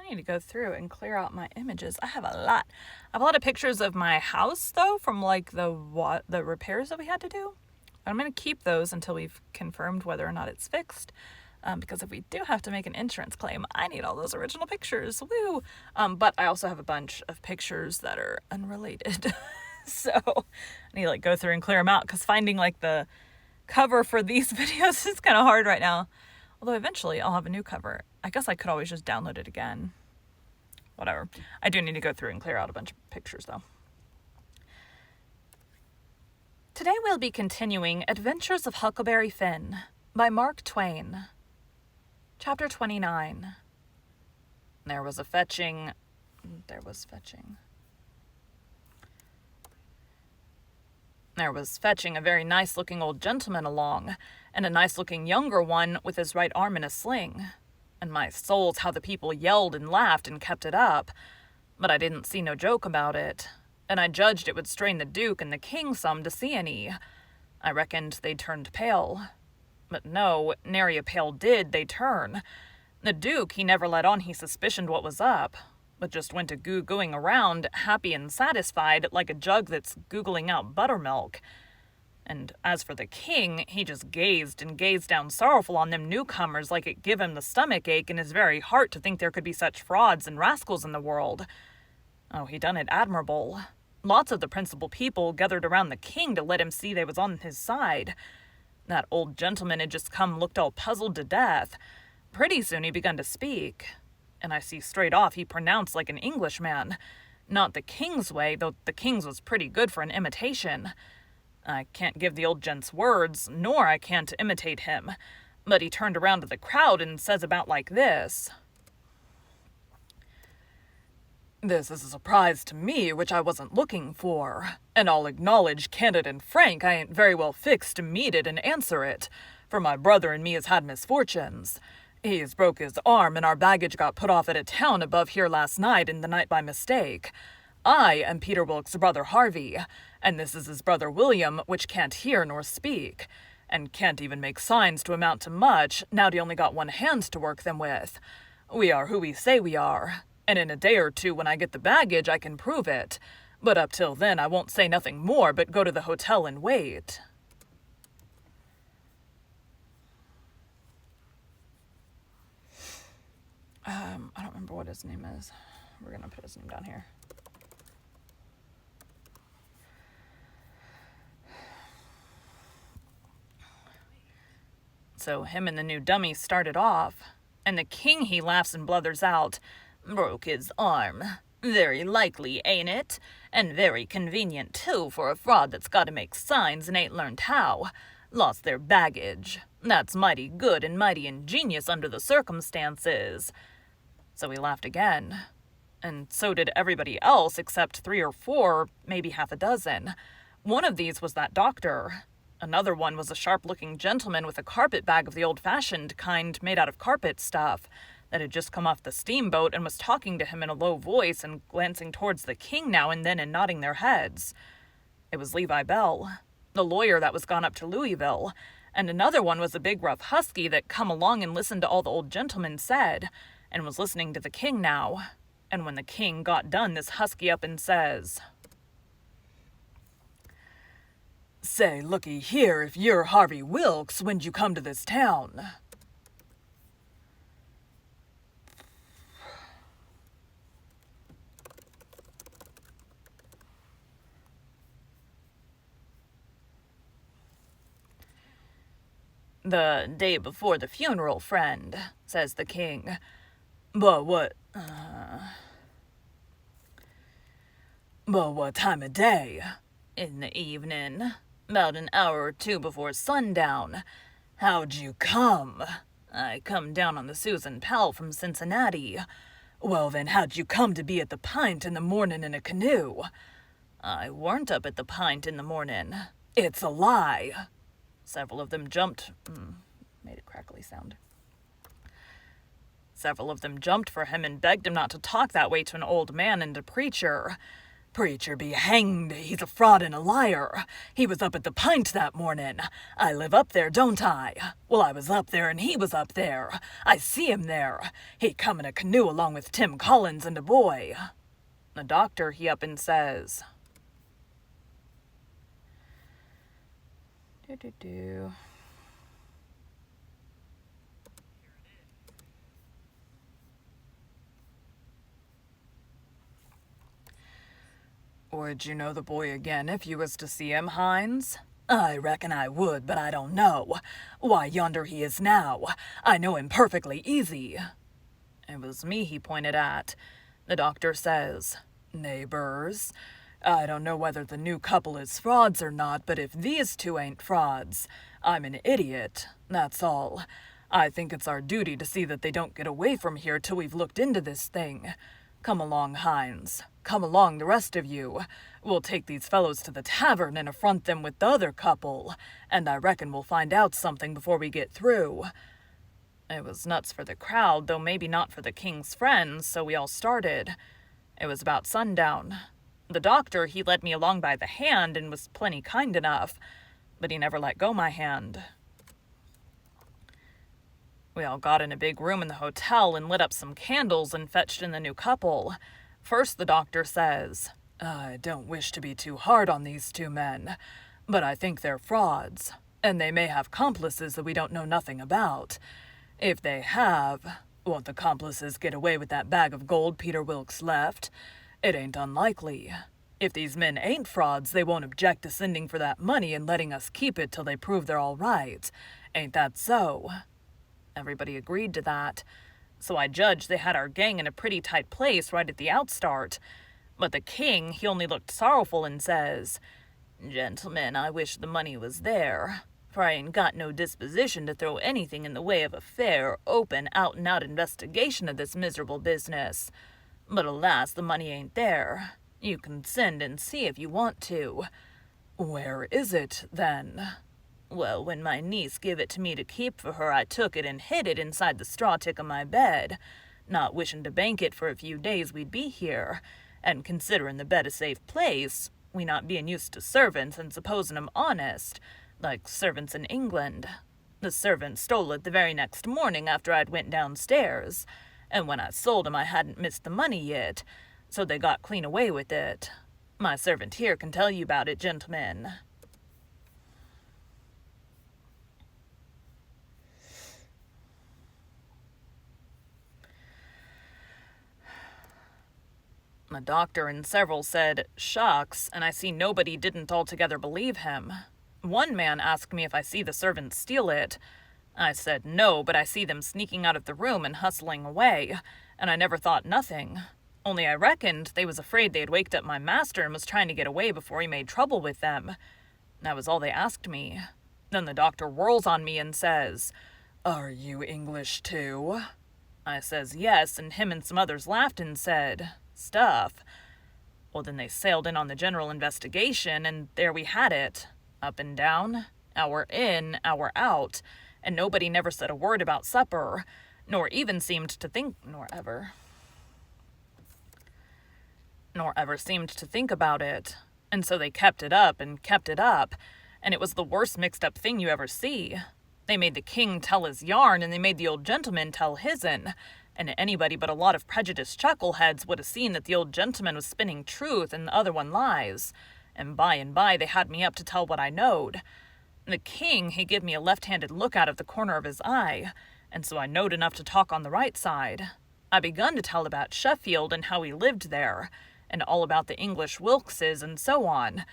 I need to go through and clear out my images. I have a lot. I have a lot of pictures of my house, though, from like the repairs that we had to do. I'm going to keep those until we've confirmed whether or not it's fixed. Because if we do have to make an insurance claim, I need all those original pictures. Woo! But I also have a bunch of pictures that are unrelated. So I need to go through and clear them out, because finding the cover for these videos is kind of hard right now. Although eventually I'll have a new cover. I guess I could always just download it again. Whatever. I do need to go through and clear out a bunch of pictures, though. Today we'll be continuing Adventures of Huckleberry Finn by Mark Twain. Chapter 29. There was fetching a very nice-looking old gentleman along, and a nice-looking younger one with his right arm in a sling. And my souls, how the people yelled and laughed and kept it up. But I didn't see no joke about it, and I judged it would strain the Duke and the King some to see any. I reckoned they turned pale. But no, nary a pale did they turn. The Duke, he never let on he suspicioned what was up, but just went a goo-gooing around, happy and satisfied, like a jug that's googling out buttermilk. And as for the King, he just gazed and gazed down sorrowful on them newcomers like it give him the stomach ache in his very heart to think there could be such frauds and rascals in the world. Oh, he done it admirable. Lots of the principal people gathered around the King to let him see they was on his side. That old gentleman had just come looked all puzzled to death. Pretty soon he begun to speak, and I see straight off he pronounced like an Englishman. Not the King's way, though the King's was pretty good for an imitation. I can't give the old gent's words, nor I can't imitate him, but he turned around to the crowd and says about like this. This is a surprise to me which I wasn't looking for, and I'll acknowledge, candid and frank, I ain't very well fixed to meet it and answer it, for my brother and me has had misfortunes. He's broke his arm, and our baggage got put off at a town above here last night and the night by mistake. I am Peter Wilkes' brother Harvey, and this is his brother William, which can't hear nor speak, and can't even make signs to amount to much, now he only got one hand to work them with. We are who we say we are, and in a day or two when I get the baggage I can prove it, but up till then I won't say nothing more but go to the hotel and wait. I don't remember what his name is. We're gonna put his name down here. So him and the new dummy started off, and the King he laughs and bluthers out, broke his arm. Very likely, ain't it? And very convenient, too, for a fraud that's got to make signs and ain't learned how. Lost their baggage. That's mighty good and mighty ingenious under the circumstances. So he laughed again. And so did everybody else except 3 or 4, maybe half a dozen. One of these was that doctor. Another one was a sharp-looking gentleman with a carpet bag of the old-fashioned kind made out of carpet stuff that had just come off the steamboat and was talking to him in a low voice and glancing towards the King now and then and nodding their heads. It was Levi Bell, the lawyer that was gone up to Louisville, and another one was a big rough husky that come along and listened to all the old gentleman said, and was listening to the King now. And when the King got done, this husky up and says, Say, looky here, if you're Harvey Wilkes, when'd you come to this town? The day before the funeral, friend, says the King. But what time of day? In the evening, about an hour or 2 before sundown. How'd you come? I come down on the Susan Powell from Cincinnati. Well then, how'd you come to be at the Pint in the morning in a canoe? I weren't up at the Pint in the morning. It's a lie. Several of them jumped. Made a crackly sound. Several of them jumped for him and begged him not to talk that way to an old man and a preacher. Preacher be hanged, he's a fraud and a liar. He was up at the Pint that morning. I live up there, don't I? Well, I was up there and he was up there. I see him there. He come in a canoe along with Tim Collins and a boy. The doctor, he up and says, Do-do-do. Would you know the boy again if you was to see him, Hines? I reckon I would, but I don't know. Why, yonder he is now. I know him perfectly easy. It was me he pointed at. The doctor says, Neighbors, I don't know whether the new couple is frauds or not, but if these two ain't frauds, I'm an idiot, that's all. I think it's our duty to see that they don't get away from here till we've looked into this thing. Come along, Hines. Come along, the rest of you. We'll take these fellows to the tavern and affront them with the other couple, and I reckon we'll find out something before we get through. It was nuts for the crowd, though maybe not for the king's friends, so we all started. It was about sundown. The doctor, he led me along by the hand and was plenty kind enough, but he never let go my hand. We all got in a big room in the hotel and lit up some candles and fetched in the new couple. First the doctor says, I don't wish to be too hard on these two men, but I think they're frauds, and they may have accomplices that we don't know nothing about. If they have, won't the accomplices get away with that bag of gold Peter Wilkes left? It ain't unlikely. If these men ain't frauds, they won't object to sending for that money and letting us keep it till they prove they're all right. Ain't that so? Everybody agreed to that, so I judged they had our gang in a pretty tight place right at the outstart. But the king, he only looked sorrowful and says, Gentlemen, I wish the money was there, for I ain't got no disposition to throw anything in the way of a fair, open, out-and-out investigation of this miserable business. But alas, the money ain't there. You can send and see if you want to. Where is it, then? Well, when my niece give it to me to keep for her, I took it and hid it inside the straw tick of my bed, not wishing to bank it for a few days we'd be here, and considerin' the bed a safe place, we not being used to servants and supposin' 'em honest, like servants in England. The servant stole it the very next morning after I'd went downstairs, and when I sold 'em I hadn't missed the money yet, so they got clean away with it. My servant here can tell you about it, gentlemen. The doctor and several said, shucks, and I see nobody didn't altogether believe him. One man asked me if I see the servants steal it. I said no, but I see them sneaking out of the room and hustling away, and I never thought nothing. Only I reckoned they was afraid they had waked up my master and was trying to get away before he made trouble with them. That was all they asked me. Then the doctor whirls on me and says, Are you English too? I says yes, and him and some others laughed and said, Stuff. Well, then they sailed in on the general investigation, and there we had it. Up and down, hour in, hour out, and nobody never said a word about supper, nor even seemed to think, nor ever seemed to think about it. And so they kept it up, and it was the worst mixed-up thing you ever see. They made the king tell his yarn, and they made the old gentleman tell his'n, and anybody but a lot of prejudiced chuckleheads would have seen that the old gentleman was spinning truth and the other one lies, and by they had me up to tell what I knowed. The king, he give me a left-handed look out of the corner of his eye, and so I knowed enough to talk on the right side. I begun to tell about Sheffield and how he lived there, and all about the English Wilkses and so on,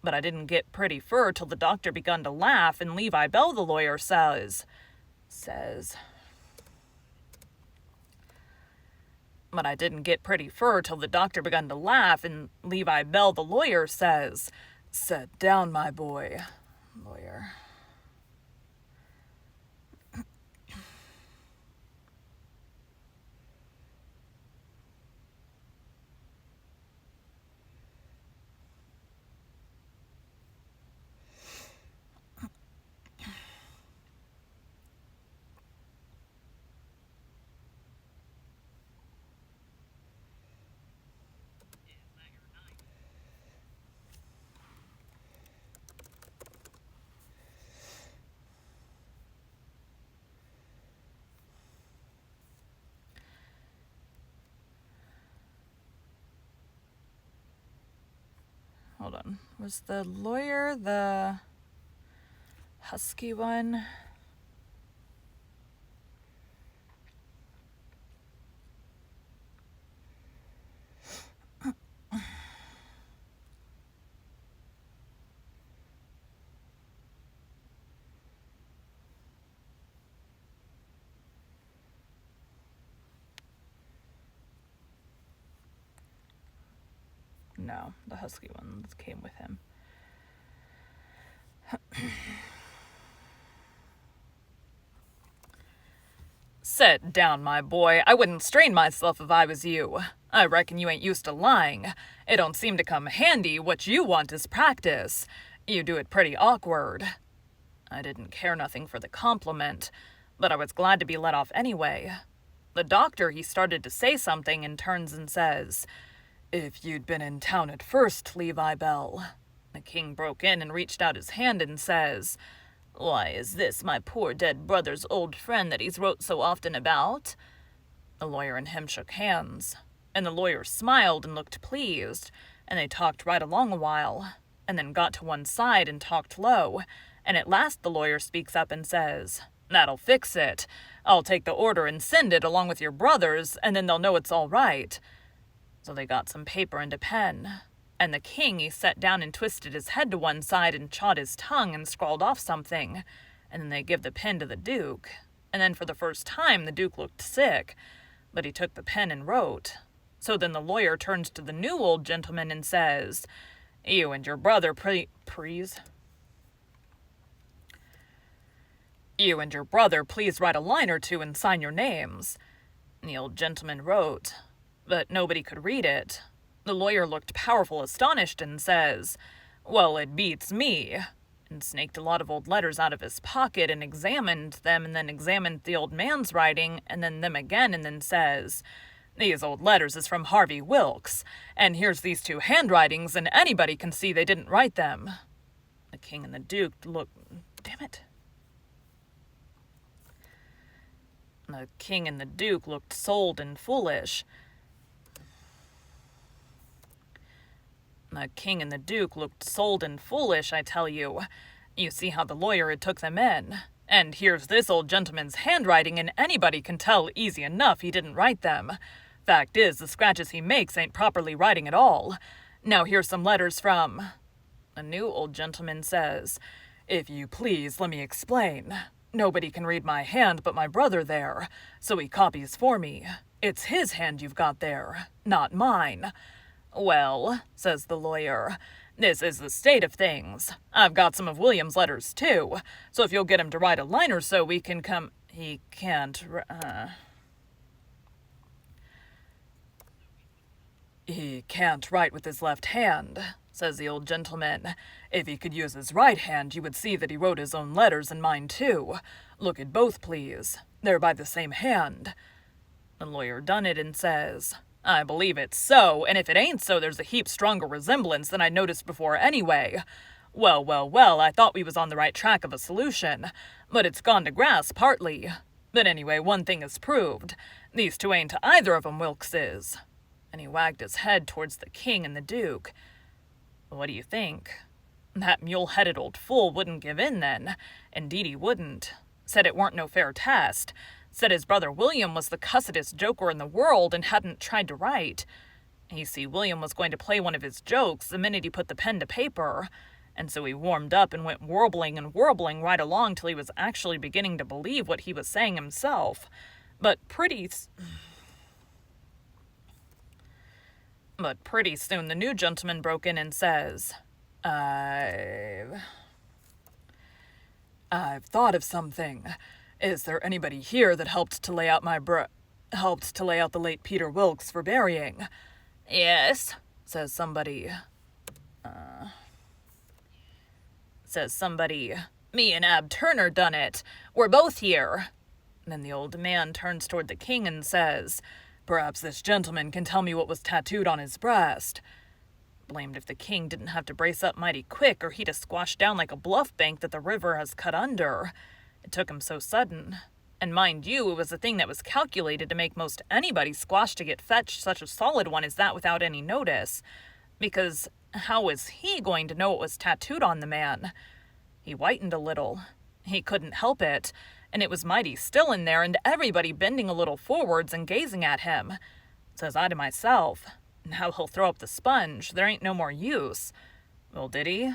but I didn't get pretty fur till the doctor begun to laugh, and Levi Bell, the lawyer, says, But I didn't get pretty fur till the doctor begun to laugh, and Levi Bell, the lawyer, says, Set down, my boy. Lawyer. Was the lawyer the husky one? No, the husky one came with him. Sit down, my boy. I wouldn't strain myself if I was you. I reckon you ain't used to lying. It don't seem to come handy. What you want is practice. You do it pretty awkward. I didn't care nothing for the compliment, but I was glad to be let off anyway. The doctor, he started to say something and turns and says, "If you'd been in town at first, Levi Bell." The king broke in and reached out his hand and says, "Why, is this my poor dead brother's old friend that he's wrote so often about?" The lawyer and him shook hands, and the lawyer smiled and looked pleased, and they talked right along a while, and then got to one side and talked low, and at last the lawyer speaks up and says, "That'll fix it. I'll take the order and send it along with your brother's, and then they'll know it's all right." So they got some paper and a pen, and the king, he sat down and twisted his head to one side and chawed his tongue and scrawled off something, and then they give the pen to the duke, and then for the first time the duke looked sick, but he took the pen and wrote. So then the lawyer turns to the new old gentleman and says, "You and your brother please write a line or two and sign your names." And the old gentleman wrote, but nobody could read it. The lawyer looked powerful astonished and says, "Well, it beats me," and snaked a lot of old letters out of his pocket and examined them and then examined the old man's writing and then them again and then says, "These old letters is from Harvey Wilkes, and here's these two handwritings and anybody can see they didn't write them." The king and the duke looked... Damn it. The king and the duke looked sold and foolish. The king and the duke looked sold and foolish, I tell you. You see how the lawyer had took them in. And here's this old gentleman's handwriting, and anybody can tell easy enough he didn't write them. Fact is, the scratches he makes ain't properly writing at all. Now here's some letters from... The new old gentleman says, "If you please, let me explain. Nobody can read my hand but my brother there, so he copies for me. It's his hand you've got there, not mine." "Well," says the lawyer, "this is the state of things. I've got some of William's letters, too, so if you'll get him to write a line or so, we can come..." He can't write with his left hand," says the old gentleman. "If he could use his right hand, you would see that he wrote his own letters and mine, too. Look at both, please. They're by the same hand." The lawyer done it and says, "I believe it's so, and if it ain't so, there's a heap stronger resemblance than I noticed before anyway. Well, I thought we was on the right track of a solution, but it's gone to grass partly. But anyway, one thing is proved. These two ain't either of 'em Wilkes's." And he wagged his head towards the king and the duke. What do you think? That mule-headed old fool wouldn't give in then. Indeed he wouldn't. Said it weren't no fair test. Said his brother William was the cussedest joker in the world and hadn't tried to write. You see, William was going to play one of his jokes the minute he put the pen to paper, and so he warmed up and went warbling and warbling right along till he was actually beginning to believe what he was saying himself. But pretty soon the new gentleman broke in and says, I've thought of something. Is there anybody here that helped to lay out the late Peter Wilkes for burying?" "Yes," says somebody. "Me and Ab Turner done it. We're both here." Then the old man turns toward the king and says, "Perhaps this gentleman can tell me what was tattooed on his breast." Blamed if the king didn't have to brace up mighty quick, or he'd have squashed down like a bluff bank that the river has cut under. It took him so sudden. And mind you, it was a thing that was calculated to make most anybody squash to get fetched such a solid one as that without any notice. Because how was he going to know what was tattooed on the man? He whitened a little. He couldn't help it, and it was mighty still in there, and everybody bending a little forwards and gazing at him. Says I to myself, now he'll throw up the sponge, there ain't no more use. Well, did he?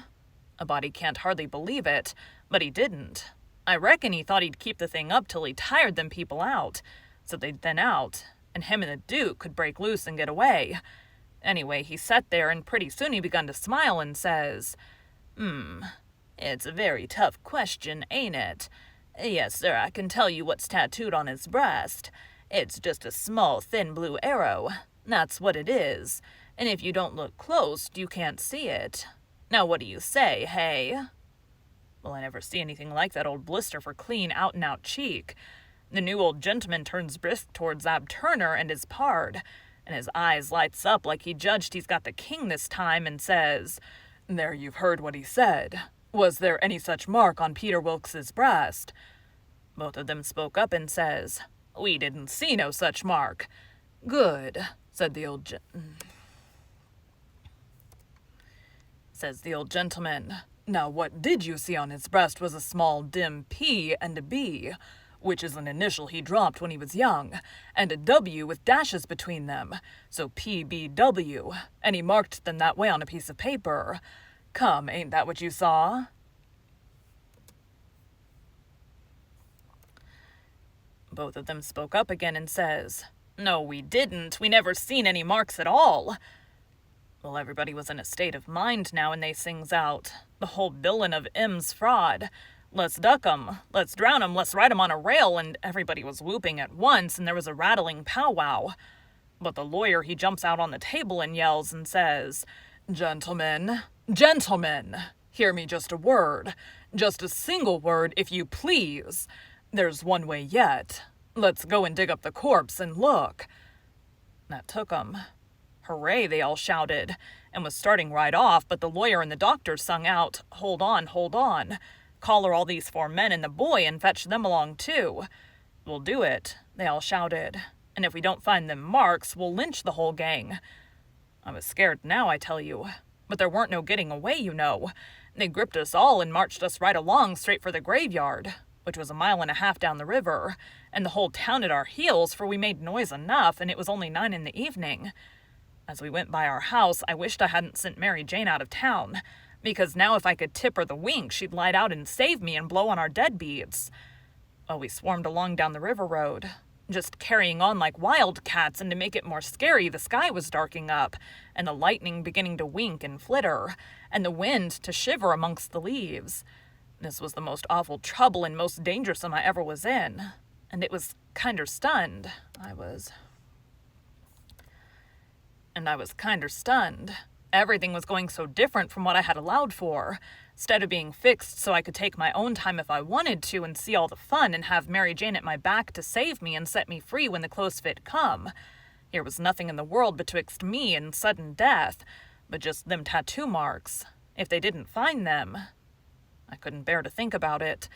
A body can't hardly believe it, but he didn't. I reckon he thought he'd keep the thing up till he tired them people out, so they'd thin out, and him and the Duke could break loose and get away. Anyway, he sat there, and pretty soon he begun to smile and says, It's a very tough question, ain't it? Yes, sir, I can tell you what's tattooed on his breast. It's just a small, thin blue arrow. That's what it is, and if you don't look close, you can't see it. Now what do you say, hey? Well, I never see anything like that old blister for clean out-and-out cheek. The new old gentleman turns brisk towards Ab Turner and his pard, and his eyes lights up like he judged he's got the king this time, and says, There, you've heard what he said. Was there any such mark on Peter Wilkes's breast? Both of them spoke up and says, We didn't see no such mark. Good, said the old gentleman. Now what did you see on his breast was a small dim P and a B, which is an initial he dropped when he was young, and a W with dashes between them, so PBW, and he marked them that way on a piece of paper. Come, ain't that what you saw? Both of them spoke up again and says, No, we didn't. We never seen any marks at all. Well, everybody was in a state of mind now, and they sings out, The whole billin' of M's fraud. Let's duck 'em, let's drown 'em, let's ride 'em on a rail, and everybody was whooping at once, and there was a rattling powwow. But the lawyer, he jumps out on the table and yells and says, Gentlemen, hear me just a word, just a single word, if you please. There's one way yet. Let's go and dig up the corpse and look. That took 'em. Hooray, they all shouted, and was starting right off, but the lawyer and the doctor sung out, Hold on. Collar all these 4 men and the boy and fetch them along too. We'll do it, they all shouted, and if we don't find them marks, we'll lynch the whole gang. I was scared now, I tell you, but there weren't no getting away, you know. They gripped us all and marched us right along straight for the graveyard, which was 1.5 miles down the river, and the whole town at our heels, for we made noise enough, and it was only 9 in the evening. As we went by our house, I wished I hadn't sent Mary Jane out of town, because now if I could tip her the wink, she'd light out and save me and blow on our deadbeats. Well, we swarmed along down the river road, just carrying on like wildcats, and to make it more scary, the sky was darking up, and the lightning beginning to wink and flitter, and the wind to shiver amongst the leaves. This was the most awful trouble and most dangersome I ever was in, and it was kinder stunned. I was kinder stunned. Everything was going so different from what I had allowed for. Instead of being fixed so I could take my own time if I wanted to and see all the fun and have Mary Jane at my back to save me and set me free when the close fit come. Here was nothing in the world betwixt me and sudden death, but just them tattoo marks. If they didn't find them, I couldn't bear to think about it.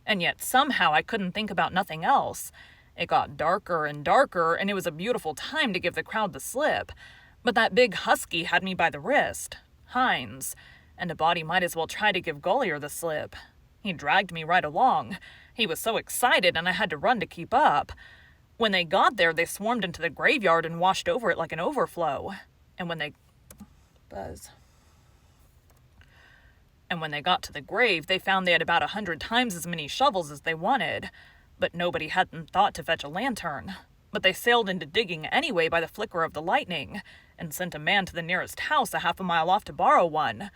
And yet somehow I couldn't think about nothing else. It got darker and darker, and it was a beautiful time to give the crowd the slip. But that big husky had me by the wrist, Hines, and a body might as well try to give Gollier the slip. He dragged me right along. He was so excited, and I had to run to keep up. When they got there, they swarmed into the graveyard and washed over it like an overflow. And when they got to the grave, they found they had about 100 times as many shovels as they wanted. But nobody hadn't thought to fetch a lantern. But they sailed into digging anyway by the flicker of the lightning, and sent a man to the nearest house 1/2 mile off to borrow one.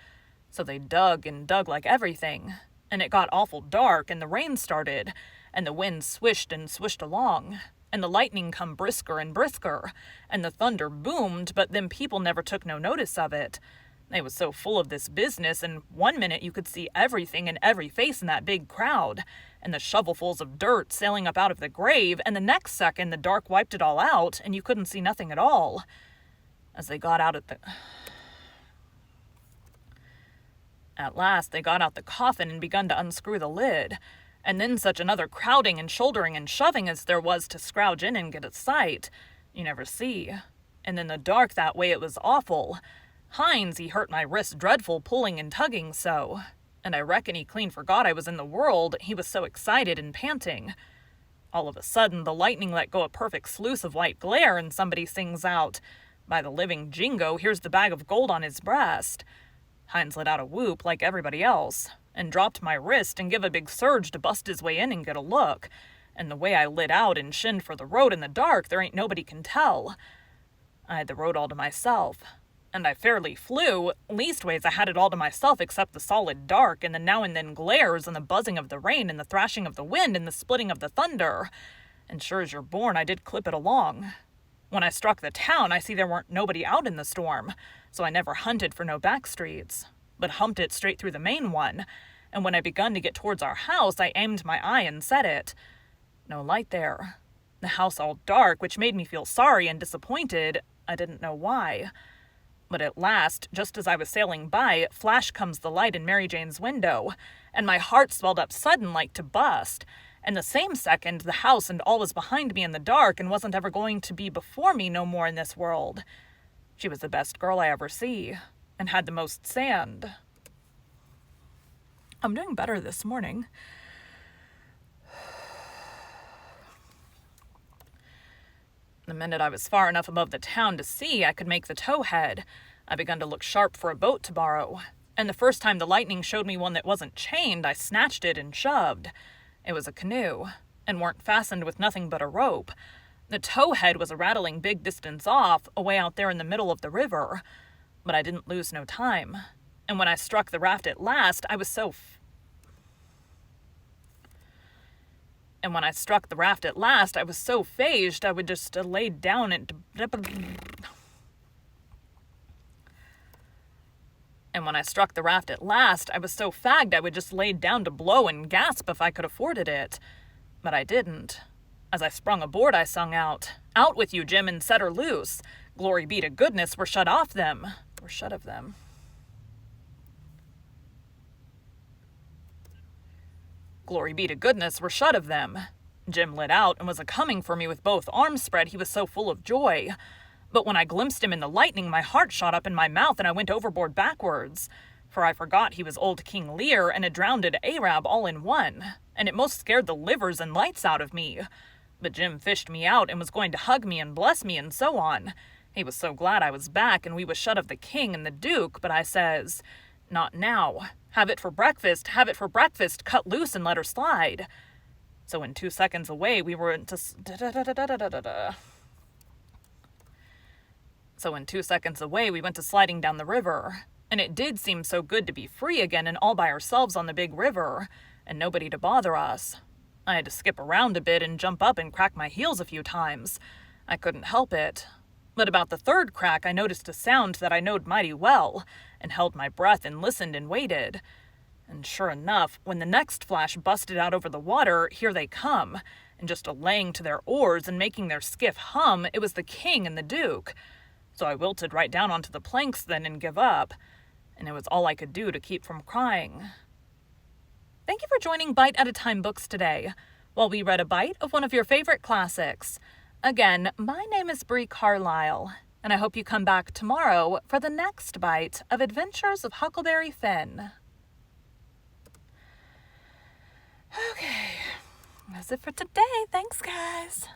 So they dug and dug like everything, and it got awful dark, and the rain started, and the wind swished and swished along, and the lightning come brisker and brisker, and the thunder boomed, but them people never took no notice of it. They was so full of this business, and 1 minute you could see everything and every face in that big crowd, and the shovelfuls of dirt sailing up out of the grave, and the next second the dark wiped it all out, and you couldn't see nothing at all. At last they got out the coffin and begun to unscrew the lid, and then such another crowding and shouldering and shoving as there was to scrouge in and get a sight, you never see. And in the dark that way it was awful. Hines, he hurt my wrist dreadful pulling and tugging so, and I reckon he clean forgot I was in the world, he was so excited and panting. All of a sudden, the lightning let go a perfect sluice of white glare, and somebody sings out, "By the living jingo, here's the bag of gold on his breast." Hines let out a whoop like everybody else, and dropped my wrist and give a big surge to bust his way in and get a look, and the way I lit out and shinned for the road in the dark, there ain't nobody can tell. I had the road all to myself, and I fairly flew. Leastways, I had it all to myself except the solid dark, and the now and then glares, and the buzzing of the rain, and the thrashing of the wind, and the splitting of the thunder. And sure as you're born, I did clip it along. When I struck the town, I see there weren't nobody out in the storm, so I never hunted for no back streets, but humped it straight through the main one, and when I begun to get towards our house, I aimed my eye and set it. No light there. The house all dark, which made me feel sorry and disappointed. I didn't know why. But at last, just as I was sailing by, flash comes the light in Mary Jane's window, and my heart swelled up sudden like to bust, and the same second the house and all was behind me in the dark and wasn't ever going to be before me no more in this world. She was the best girl I ever see, and had the most sand. I'm doing better this morning. The minute I was far enough above the town to see I could make the towhead, I begun to look sharp for a boat to borrow, and the first time the lightning showed me one that wasn't chained, I snatched it and shoved. It was a canoe, and weren't fastened with nothing but a rope. The towhead was a rattling big distance off, away out there in the middle of the river, but I didn't lose no time, and when I struck the raft at last, I was so phased I would just laid down and laid down to blow and gasp if I could afforded it. But I didn't. As I sprung aboard, I sung out, "Out with you, Jim, and set her loose. Glory be to goodness, we're shut of them. Glory be to goodness, we're shut of them." Jim lit out and was a-coming for me with both arms spread, he was so full of joy. But when I glimpsed him in the lightning, my heart shot up in my mouth and I went overboard backwards. For I forgot he was old King Lear and a drowned Arab all in one, and it most scared the livers and lights out of me. But Jim fished me out and was going to hug me and bless me and so on. He was so glad I was back and we was shut of the king and the duke, but I says, "Not now. Have it for breakfast, cut loose and let her slide." So in 2 seconds away we went to sliding down the river, and it did seem so good to be free again and all by ourselves on the big river, and nobody to bother us. I had to skip around a bit and jump up and crack my heels a few times. I couldn't help it. But about the third crack I noticed a sound that I knowed mighty well, and held my breath and listened and waited. And sure enough, when the next flash busted out over the water, here they come, and just a-laying to their oars and making their skiff hum, it was the king and the duke. So I wilted right down onto the planks then and give up, and it was all I could do to keep from crying. Thank you for joining Bite at a Time Books today, while we read a bite of one of your favorite classics. Again, my name is Bree Carlile, and I hope you come back tomorrow for the next bite of Adventures of Huckleberry Finn. Okay, that's it for today. Thanks, guys.